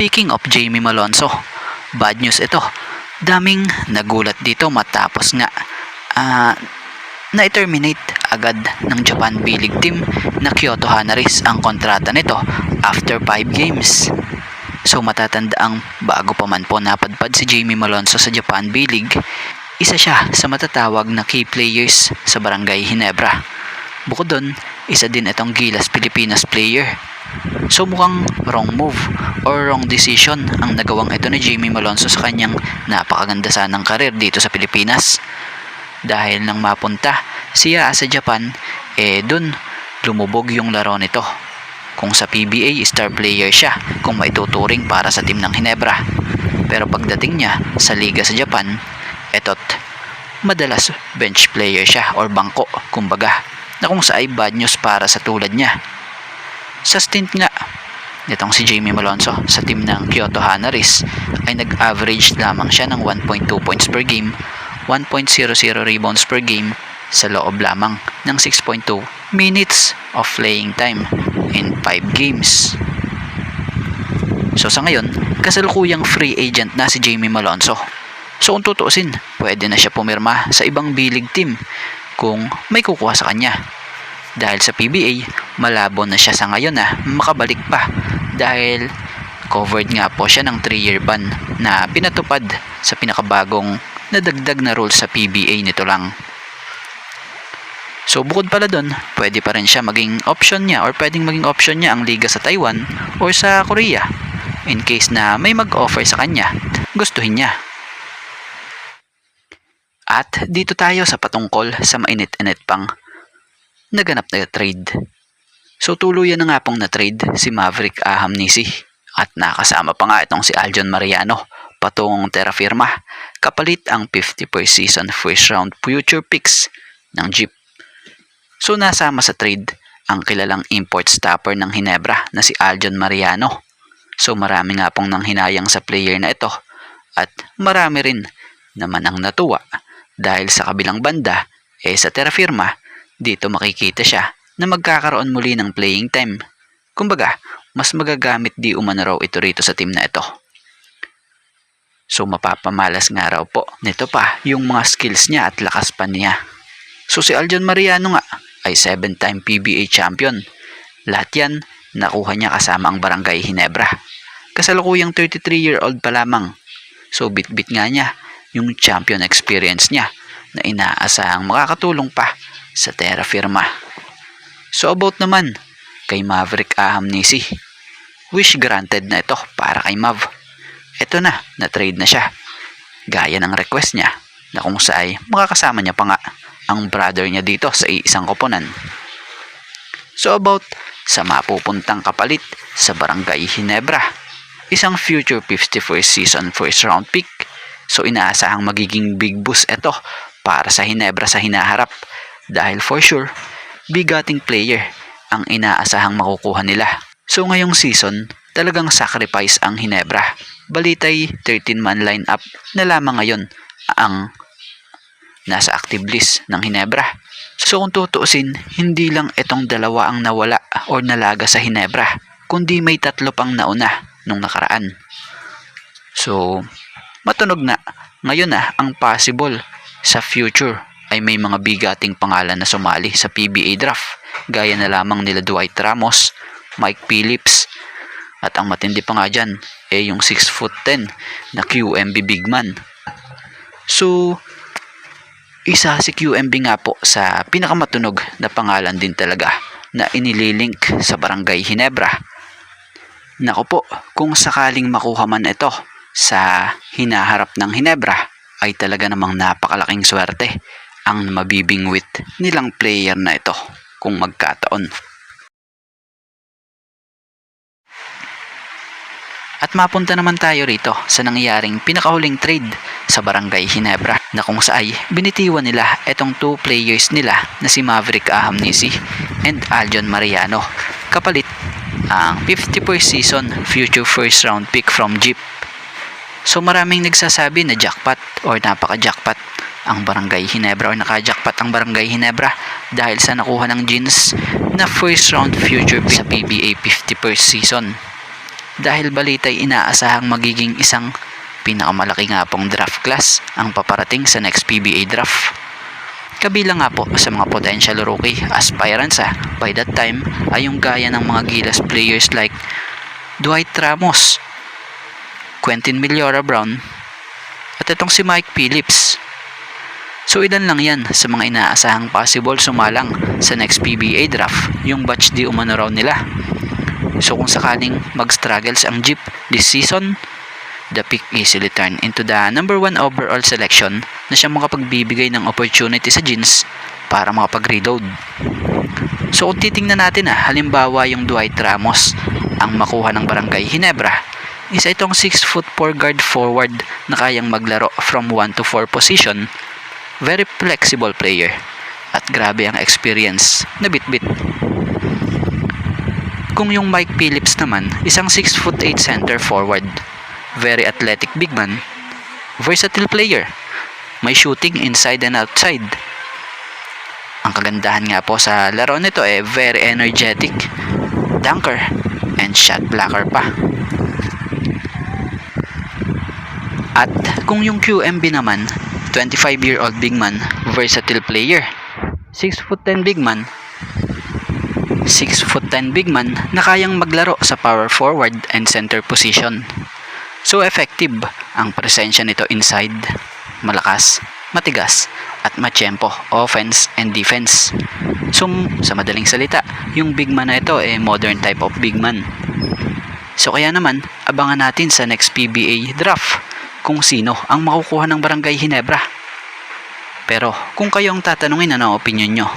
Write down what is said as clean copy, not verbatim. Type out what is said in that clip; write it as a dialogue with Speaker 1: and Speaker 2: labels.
Speaker 1: Speaking of Jamie Malonzo, bad news ito. Daming nagulat dito matapos nga na-terminate agad ng Japan B-League team na Kyoto Hanaris ang kontrata nito after 5 games. So matatandaang bago pa man po napadpad si Jamie Malonzo sa Japan B-League, isa siya sa matatawag na key players sa Barangay Ginebra. Bukod doon, isa din itong Gilas Pilipinas player. So mukhang wrong move or wrong decision ang nagawang ito ni Jamie Malonzo sa kanyang napakaganda sanang karir dito sa Pilipinas. Dahil nang mapunta siya sa Japan, dun lumubog yung laro nito. Kung sa PBA, star player siya kung maituturing para sa team ng Ginebra. Pero pagdating niya sa liga sa Japan, etot, madalas bench player siya or bangko, kumbaga, na kung sa ay bad news para sa tulad niya. Sa stint nga nitong si Jamie Malonzo sa team ng Kyoto Hanaris ay nag-average lamang siya ng 1.2 points per game, 1.00 rebounds per game sa loob lamang ng 6.2 minutes of playing time in 5 games. So sa ngayon, kasalukuyang free agent na si Jamie Malonzo. So kung tutuusin, pwede na siya pumirma sa ibang B-League team kung may kukuha sa kanya. Dahil sa PBA, malabo na siya sa ngayon na makabalik pa dahil covered nga po siya ng 3-year ban na pinatupad sa pinakabagong nadagdag na rules sa PBA nito lang. So bukod pala doon, pwede pa rin siya maging option niya or pwedeng maging option niya ang liga sa Taiwan or sa Korea in case na may mag-offer sa kanya, gustuhin niya. At dito tayo sa patungkol sa mainit-init pang naganap na trade. So tuluyan na nga pong na-trade si Maverick Ahamnisi at nakasama pa nga itong si Aljon Mariano patungong Terra Firma kapalit ang 50 per season first round future picks ng Jeep. So nasama sa trade ang kilalang import stopper ng Ginebra na si Aljon Mariano. So marami nga pong nanghinayang sa player na ito at marami rin naman ang natuwa dahil sa kabilang banda sa Terra Firma dito makikita siya na magkakaroon muli ng playing time. Kumbaga, mas magagamit di umano raw ito rito sa team na ito. So mapapamalas nga raw po nito pa yung mga skills niya at lakas pa niya. So si Aljon Mariano nga ay 7-time PBA champion. Lahat yan nakuha niya kasama ang Barangay Ginebra. Kasalukuyang 33-year-old pa lamang. So bit-bit nga niya yung champion experience niya na inaasahang makakatulong pa sa Terra Firma. So about naman kay Maverick Ahamnisi, wish granted na ito para kay Mav. Ito na-trade na siya. Gaya ng request niya na kung saan makakasama niya pa nga ang brother niya dito sa isang koponan. So about sa mapupuntang kapalit sa Barangay Ginebra, isang future 51st season first round pick. So inaasahang magiging big boost ito para sa Ginebra sa hinaharap dahil for sure, bigating player ang inaasahang makukuha nila. So ngayong season, talagang sacrifice ang Ginebra. Balitay 13-man lineup na lamang ngayon ang nasa active list ng Ginebra. So kung tutuusin, hindi lang itong dalawa ang nawala o nalaga sa Ginebra, kundi may 3 pang nauna nung nakaraan. So matunog na ngayon ang possible sa future ay may mga bigating pangalan na sumali sa PBA draft gaya na lamang nila Dwight Ramos, Mike Phillips at ang matindi pa nga dyan yung 6'10" na QMB big man. So isa si QMB nga po sa pinakamatunog na pangalan din talaga na inililink sa Barangay Ginebra. Naku po, kung sakaling makuha man ito sa hinaharap ng Ginebra ay talaga namang napakalaking swerte ang mabibingwit nilang player na ito kung magkataon. At mapunta naman tayo rito sa nangyaring pinakahuling trade sa Barangay Ginebra na kung saan binitiwan nila itong 2 players nila na si Maverick Ahamnisi and Aljon Mariano kapalit ang 50 per season future first round pick from Jeep. So maraming nagsasabi na jackpot or napaka-jackpot ang Barangay Ginebra o naka-jackpot ang Barangay Ginebra dahil sa nakuha ng Jeans na first round future pick sa PBA 50 per season. dahil balita'y inaasahang magiging isang pinakamalaki nga pong draft class ang paparating sa next PBA draft. Kabilang nga po sa mga potential rookie aspirants by that time ay yung gaya ng mga Gilas players like Dwight Ramos, Quentin Millora-Brown, at itong si Mike Phillips. So ilan lang yan sa mga inaasahang possible sumalang sa next PBA draft, yung batch di umano raw nila. So kung sakaling mag-struggles ang Jeep this season, the pick easily turn into the number 1 overall selection na siya makapagbibigay ng opportunity sa Jeans para makapag-reload. So kung titingnan natin halimbawa yung Dwight Ramos ang makuha ng Barangay Ginebra, isa itong 6'4" guard forward na kayang maglaro from 1 to 4 position, very flexible player, at grabe ang experience na bit-bit. Kung yung Mike Phillips naman, isang 6'8" center forward, very athletic big man, versatile player, may shooting inside and outside. Ang kagandahan nga po sa laro nito very energetic, dunker, and shot blocker pa. At kung yung QMB naman, 25-year-old big man, versatile player, 6'10" big man, 6'10" big man na kayang maglaro sa power forward and center position. So effective ang presensya nito inside, malakas, matigas, at matsyempo offense and defense. So sa madaling salita, yung big man na ito modern type of big man. So kaya naman, abangan natin sa next PBA draft kung sino ang makukuha ng Barangay Ginebra. Pero kung kayo ang tatanungin, ano ang opinion nyo?